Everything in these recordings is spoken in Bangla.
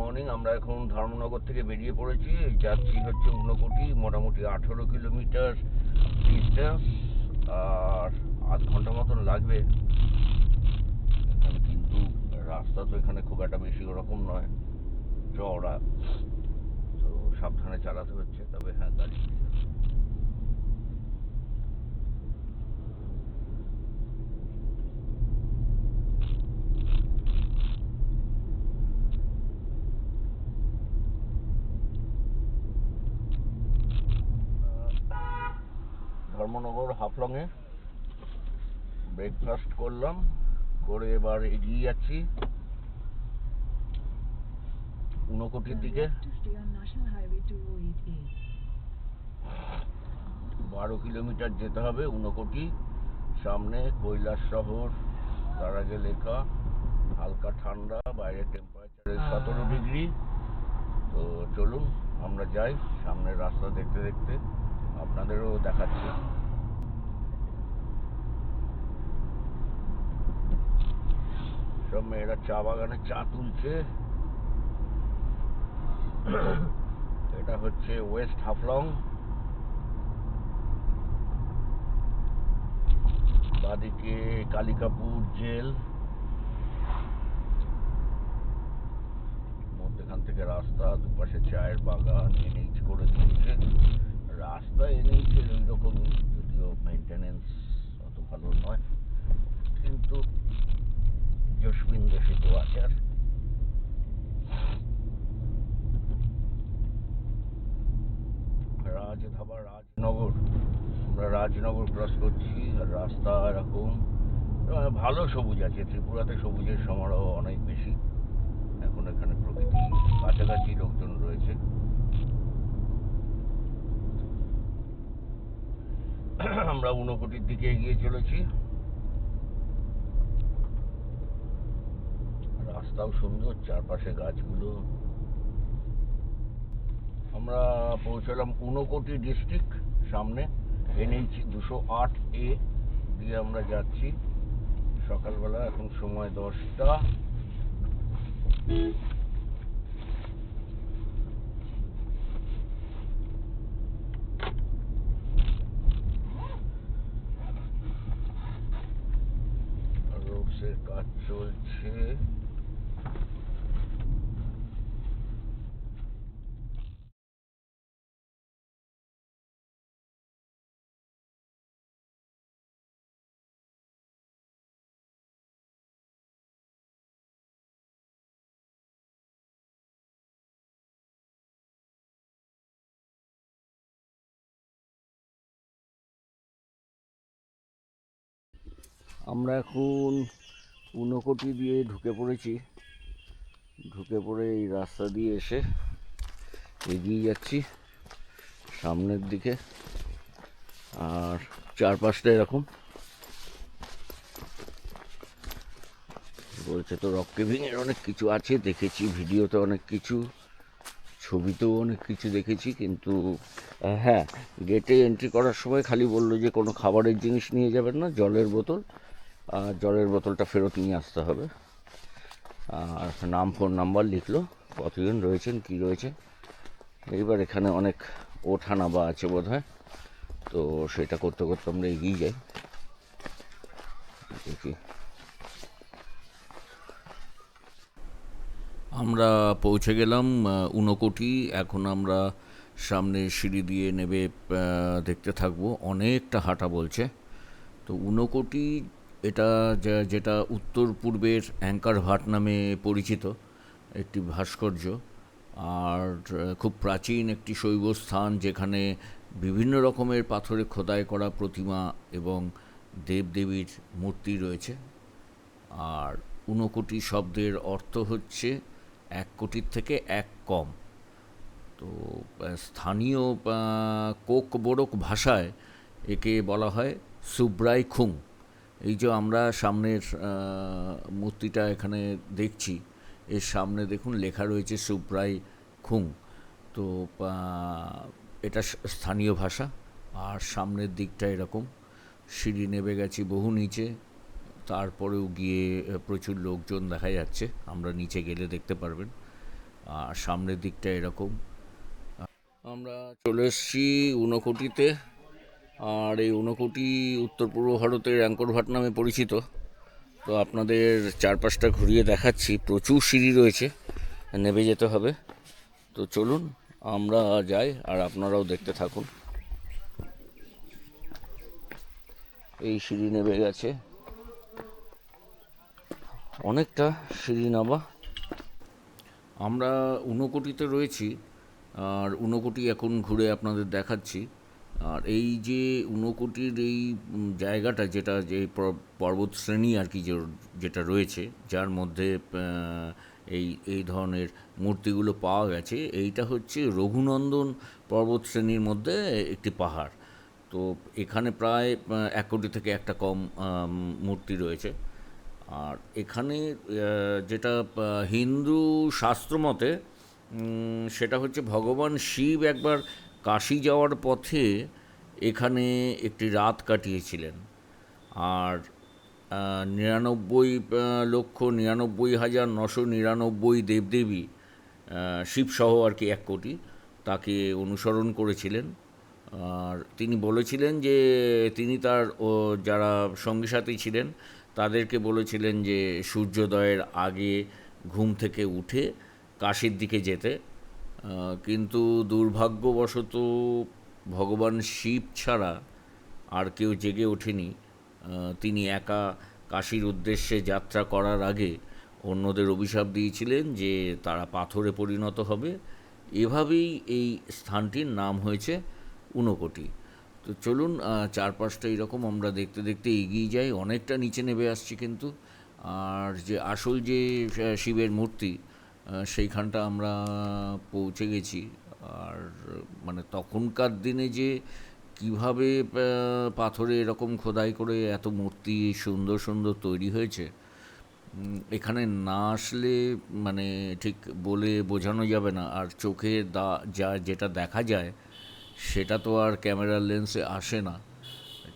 মর্নিং। আমরা এখন ধর্মনগর থেকে বেরিয়ে পড়েছি, যাচ্ছি হচ্ছে ঊনকোটি, মোটামুটি 18 কিলোমিটার ডিস্টেন্স, আর আধ ঘন্টা মতন লাগবে এখানে। কিন্তু রাস্তা তো এখানে খুব একটা বেশি ওরকম নয়, চওড়া, তো সাবধানে চালাতে হচ্ছে। তবে হ্যাঁ, গাড়ি ধর্মনগর হাফলংয়ে ব্রেকফাস্ট করলাম, করে এবার এগিয়ে যাচ্ছি ঊনকোটির দিকে। 12 কিলোমিটার যেতে হবে ঊনকোটি। সামনে কৈলাস শহর, তার আগে লেখা হালকা ঠান্ডা, বাইরে টেম্পারেচার 17 ডিগ্রি। তো চলুন আমরা যাই, সামনের রাস্তা দেখতে দেখতে আপনাদেরও দেখাচ্ছি। সব মেয়েরা চা বাগানে চা তুলছে। এটা হচ্ছে ওয়েস্ট হাফলং, বাদিকে কালিকাপুর জেল, মধ্যেখান থেকে রাস্তা, দুপাশে চায়ের বাগান, এনএইচ করে দিয়েছে। রাস্তা এনএইচের ওই রকমই, যদিও মেনটেনেন্স অত ভালো নয়, কিন্তু জসমিন দেশে তো আছে। আর রাজধাবা রাজনগর, আমরা রাজনগর ক্রস করছি। আর রাস্তা এরকম ভালো সবুজ আছে, ত্রিপুরাতে সবুজের সমারোহ অনেক বেশি। এখন এখানে প্রকৃতি কাছাকাছি, লোকজন রয়েছে। আমরা ঊনকোটির দিকে এগিয়ে চলেছি। রাস্তাও সুন্দর, চারপাশে গাছগুলো। আমরা পৌঁছলাম ঊনকোটি ডিস্ট্রিক্ট, সামনে এনএইচ 208A দিয়ে আমরা যাচ্ছি। সকালবেলা, এখন সময় 10টা। রোডসের কাজ চলছে। আমরা এখন ঊনকোটি দিয়ে ঢুকে পড়েছি। ঢুকে পড়ে এই রাস্তা দিয়ে এসে এগিয়ে যাচ্ছি সামনের দিকে। আর চারপাশটা এরকম বলছে তো, রক কেভিং এর অনেক কিছু আছে, দেখেছি ভিডিওতে অনেক কিছু, ছবিতেও অনেক কিছু দেখেছি। কিন্তু হ্যাঁ, গেটে এন্ট্রি করার সময় খালি বললো যে কোনো খাবারের জিনিস নিয়ে যাবেন না, জলের বোতল, আর জলের বোতলটা ফেরত নিয়ে আসতে হবে। আর নাম, ফোন নাম্বার লিখলো, কতজন রয়েছেন, কি রয়েছে। এইবার এখানে অনেক ওঠা নামা আছে বোধ হয়, তো সেটা করতে করতে আমরা এগিয়ে যাই। দেখি, আমরা পৌঁছে গেলাম ঊনকোটি। এখন আমরা সামনে সিঁড়ি দিয়ে নেবে দেখতে থাকবো, অনেকটা হাঁটা বলছে। তো ঊনকোটি এটা যেটা উত্তর পূর্বের অ্যাঙ্কার ভাট নামে পরিচিত একটি ভাস্কর্য, আর খুব প্রাচীন একটি শৈব স্থান, যেখানে বিভিন্ন রকমের পাথরে খোদাই করা প্রতিমা এবং দেবদেবীর মূর্তি রয়েছে। আর ঊনকোটি শব্দের অর্থ হচ্ছে 1 কোটির থেকে 1 কম। তো স্থানীয় কোকবোরক ভাষায় একে বলা হয় সুব্রাই খুং। এই যে আমরা সামনের মূর্তিটা এখানে দেখছি, এর সামনে দেখুন লেখা রয়েছে সুব্রাই খুং। তো এটা স্থানীয় ভাষা। আর সামনের দিকটা এরকম, সিঁড়ি নেমে গেছি বহু নিচে, তারপরেও গিয়ে প্রচুর লোকজন দেখা যাচ্ছে, আমরা নিচে গেলে দেখতে পারবেন। আর সামনের দিকটা এরকম। আমরা চলে এসেছি ঊনকোটিতে। আর এই ঊনকোটি উত্তর পূর্ব ভারতের অ্যাঙ্কর নামে পরিচিত। তো আপনাদের চারপাশটা ঘুরিয়ে দেখাচ্ছি, প্রচুর সিঁড়ি রয়েছে, নেমে যেতে হবে। তো চলুন আমরা যাই আর আপনারাও দেখতে থাকুন। এই সিঁড়ি নেমে গেছে, অনেকটা সিঁড়ি নামা। আমরা ঊনকোটিতে রয়েছি, আর ঊনকোটি এখন ঘুরে আপনাদের দেখাচ্ছি। আর এই যে ঊনকোটির এই জায়গাটা, যেটা যে পর্বত শ্রেণী আর কি, যেটা রয়েছে, যার মধ্যে এই এই ধরনের মূর্তিগুলো পাওয়া গেছে, এইটা হচ্ছে রঘুনন্দন পর্বত শ্রেণীর মধ্যে একটি পাহাড়। তো এখানে প্রায় 1 কোটি থেকে একটা কম মূর্তি রয়েছে। আর এখানে যেটা হিন্দু শাস্ত্র মতে, সেটা হচ্ছে ভগবান শিব একবার কাশী যাওয়ার পথে এখানে একটি রাত কাটিয়েছিলেন। আর 99,99,999 দেবদেবী, শিবসহ আর কি 1 কোটি, তাকে অনুসরণ করেছিলেন। আর তিনি বলেছিলেন যে তিনি তার যারা সঙ্গী সাথী ছিলেন তাদেরকে বলেছিলেন যে সূর্যোদয়ের আগে ঘুম থেকে উঠে কাশীর দিকে যেতে। কিন্তু দুর্ভাগ্যবশত ভগবান শিব ছাড়া আর কেউ জেগে ওঠেনি। তিনি একা কাশীর উদ্দেশ্যে যাত্রা করার আগে অন্যদের অভিশাপ দিয়েছিলেন যে তারা পাথরে পরিণত হবে। এভাবেই এই স্থানটির নাম হয়েছে ঊনকোটি। তো চলুন চারপাশটা এরকম আমরা দেখতে দেখতে এগিয়ে যাই, অনেকটা নিচে নেমে আসছি কিন্তু। আর যে আসল যে শিবের মূর্তি, সেইখানটা আমরা পৌঁছে গেছি। আর মানে তখনকার দিনে যে কিভাবে পাথরে এরকম খোদাই করে এত মূর্তি সুন্দর সুন্দর তৈরি হয়েছে, এখানে না আসলে মানে ঠিক বলে বোঝানো যাবে না। আর চোখে যেটা দেখা যায় সেটা তো আর ক্যামেরার লেন্সে আসে না।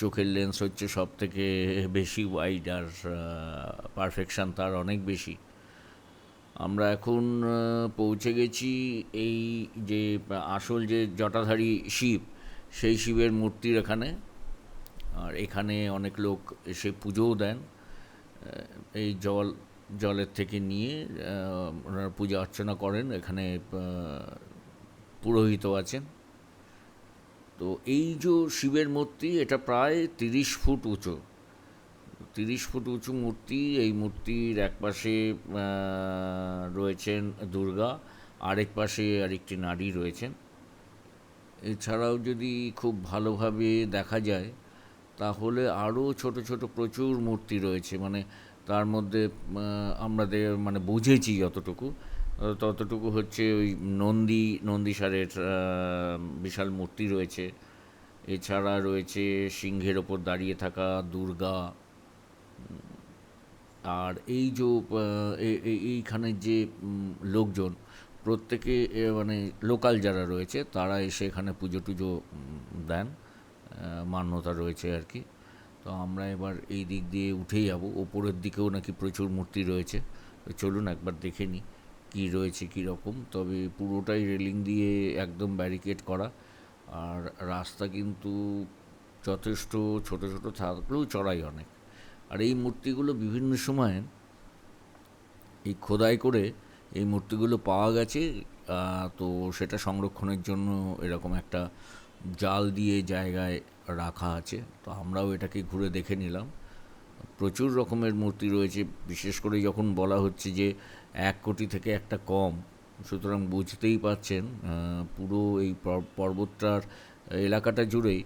চোখের লেন্স হচ্ছে সব থেকে বেশি ওয়াইড, আর পারফেকশান তার অনেক বেশি। আমরা এখন পৌঁছে গেছি এই যে আসল যে জটাধারী শিব, সেই শিবের মূর্তির এখানে। আর এখানে অনেক লোক এসে পুজোও দেন। এই জলের থেকে নিয়ে ওনারা পূজা অর্চনা করেন। এখানে পুরোহিতও আছেন। তো এই যে শিবের মূর্তি, এটা প্রায় 30 ফুট উঁচু। 30 ফুট উঁচু মূর্তি। এই মূর্তির এক পাশে রয়েছেন দুর্গা, আরেক পাশে আরেকটি নারী রয়েছেন। এছাড়াও যদি খুব ভালোভাবে দেখা যায় তাহলে আরও ছোট ছোট প্রচুর মূর্তি রয়েছে। মানে তার মধ্যে মানে বুঝেছি যতটুকু, ততটুকু হচ্ছে ওই নন্দীসারের বিশাল মূর্তি রয়েছে। এছাড়া রয়েছে সিংহের ওপর দাঁড়িয়ে থাকা দুর্গা। আর এই যে এইখানে যে লোকজন, প্রত্যেকে মানে লোকাল যারা রয়েছে তারা এসে এখানে পুজো টুজো দেন, মান্যতা রয়েছে আর কি। তো আমরা এবার এই দিক দিয়ে উঠেই যাব, ওপরের দিকেও নাকি প্রচুর মূর্তি রয়েছে। তো চলুন একবার দেখে নিই কী রয়েছে কী রকম। তবে পুরোটাই রেলিং দিয়ে একদম ব্যারিকেড করা। আর রাস্তা কিন্তু যথেষ্ট ছোট ছোট থাকলেও চড়াই অনেক। আর এই মূর্তিগুলো বিভিন্ন সময়ে এই খোদাই করে এই মূর্তিগুলো পাওয়া গেছে। তো সেটা সংরক্ষণের জন্য এরকম একটা জাল দিয়ে জায়গায় রাখা আছে। তো আমরাও এটাকে ঘুরে দেখে নিলাম। প্রচুর রকমের মূর্তি রয়েছে, বিশেষ করে যখন বলা হচ্ছে যে 1 কোটি থেকে একটা কম, সুতরাং বুঝতেই পারছেন পুরো এই পর্বতটার এলাকাটা জুড়েই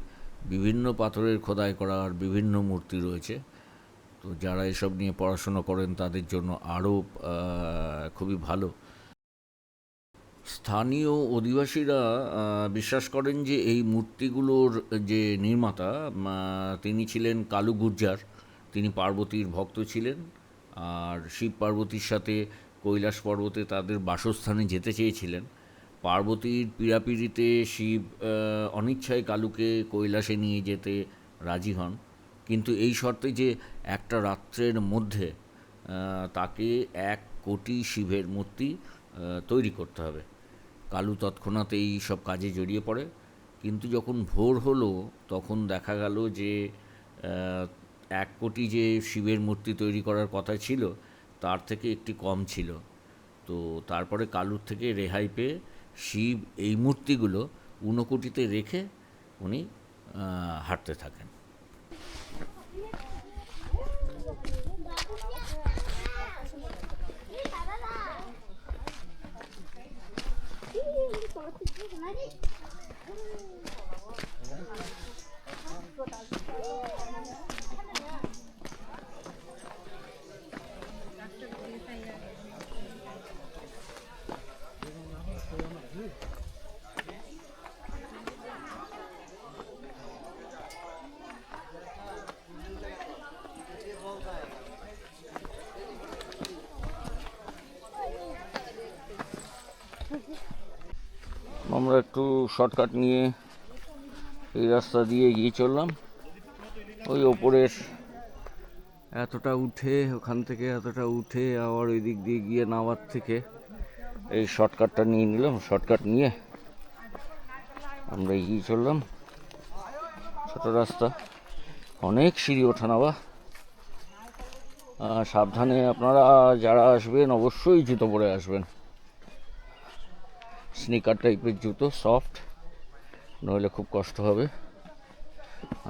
বিভিন্ন পাথরের খোদাই করা আর বিভিন্ন মূর্তি রয়েছে। তো যারা এসব নিয়ে পড়াশোনা করেন তাদের জন্য আরও খুবই ভালো। স্থানীয় অধিবাসীরা বিশ্বাস করেন যে এই মূর্তিগুলোর যে নির্মাতা, তিনি ছিলেন কালু গুর্জার। তিনি পার্বতীর ভক্ত ছিলেন। আর শিব পার্বতীর সাথে কৈলাস পর্বতে তাদের বাসস্থানে যেতে চেয়েছিলেন। পার্বতীর পীড়াপিড়িতে শিব অনিচ্ছায় কালুকে কৈলাসে নিয়ে যেতে রাজি হন, কিন্তু এই শর্তে যে একটা রাত্রের মধ্যে তাকে 1 কোটি শিবের মূর্তি তৈরি করতে হবে। কালু তৎক্ষণাৎ এই সব কাজে জড়িয়ে পড়ে, কিন্তু যখন ভোর হলো তখন দেখা গেল যে 1 কোটি যে শিবের মূর্তি তৈরি করার কথা ছিল তার থেকে একটি কম ছিল। তো তারপরে কালুর থেকে রেহাই পেয়ে শিব এই মূর্তিগুলো ঊনকোটিতে রেখে উনি হাঁটতে থাকেন। আমরা একটু শর্টকাট নিয়ে এই রাস্তা দিয়ে এগিয়ে চললাম। ওই ওপরের এতটা উঠে, ওখান থেকে এতটা উঠে আবার ওই দিক দিয়ে গিয়ে নামার থেকে এই শর্টকাটটা নিয়ে নিলাম। শর্টকাট নিয়ে আমরা এগিয়ে চললাম। ছোট রাস্তা, অনেক সিঁড়ি ওঠা নামা। সাবধানে আপনারা যারা আসবেন অবশ্যই জুতো পরে আসবেন, স্নিকার টাইপের জুতো, সফট, নইলে খুব কষ্ট হবে।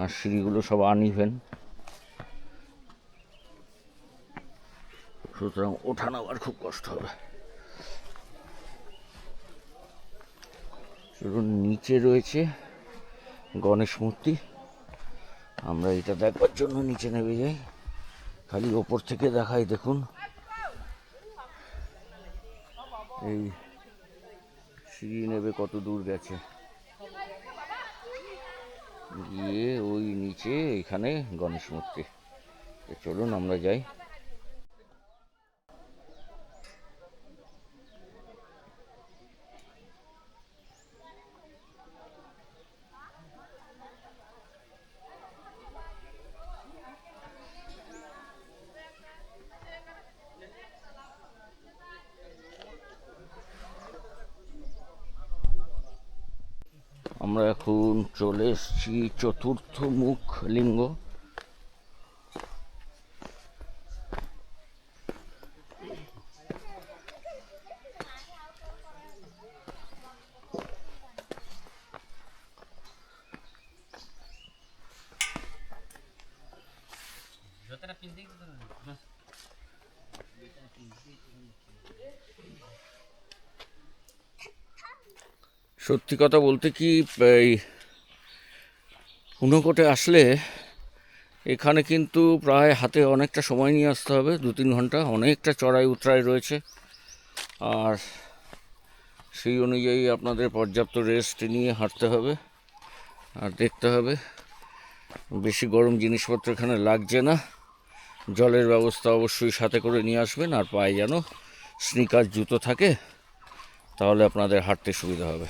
আর সিঁড়িগুলো সব আনইভেন, সুতরাং ওঠা নামার খুব কষ্ট হবে। চলুন, নিচে রয়েছে গণেশ মূর্তি, আমরা এটা দেখবার জন্য নিচে নেমে যাই। খালি ওপর থেকে দেখাই, দেখুন এই সিঁড়ি নেবে কত দূর গেছে, গিয়ে ওই নিচে এখানে গণেশ মূর্তি। চলুন আমরা যাই। আমরা এখন চলে এসেছি চতুর্থ মুখ লিঙ্গ। সত্যি কথা বলতে কি, এই ঊনকোটে আসলে এখানে কিন্তু প্রায় হাতে অনেকটা সময় নিয়ে আসতে হবে, 2-3 ঘন্টা। অনেকটা চড়াই উতরাই রয়েছে, আর সেই অনুযায়ী আপনাদের পর্যাপ্ত রেস্ট নিয়ে হাঁটতে হবে। আর দেখতে হবে বেশি গরম জিনিসপত্র এখানে লাগছে না। জলের ব্যবস্থা অবশ্যই সাথে করে নিয়ে আসবেন, আর পায়ে যেন স্নিকার জুতো থাকে, তাহলে আপনাদের হাঁটতে সুবিধা হবে।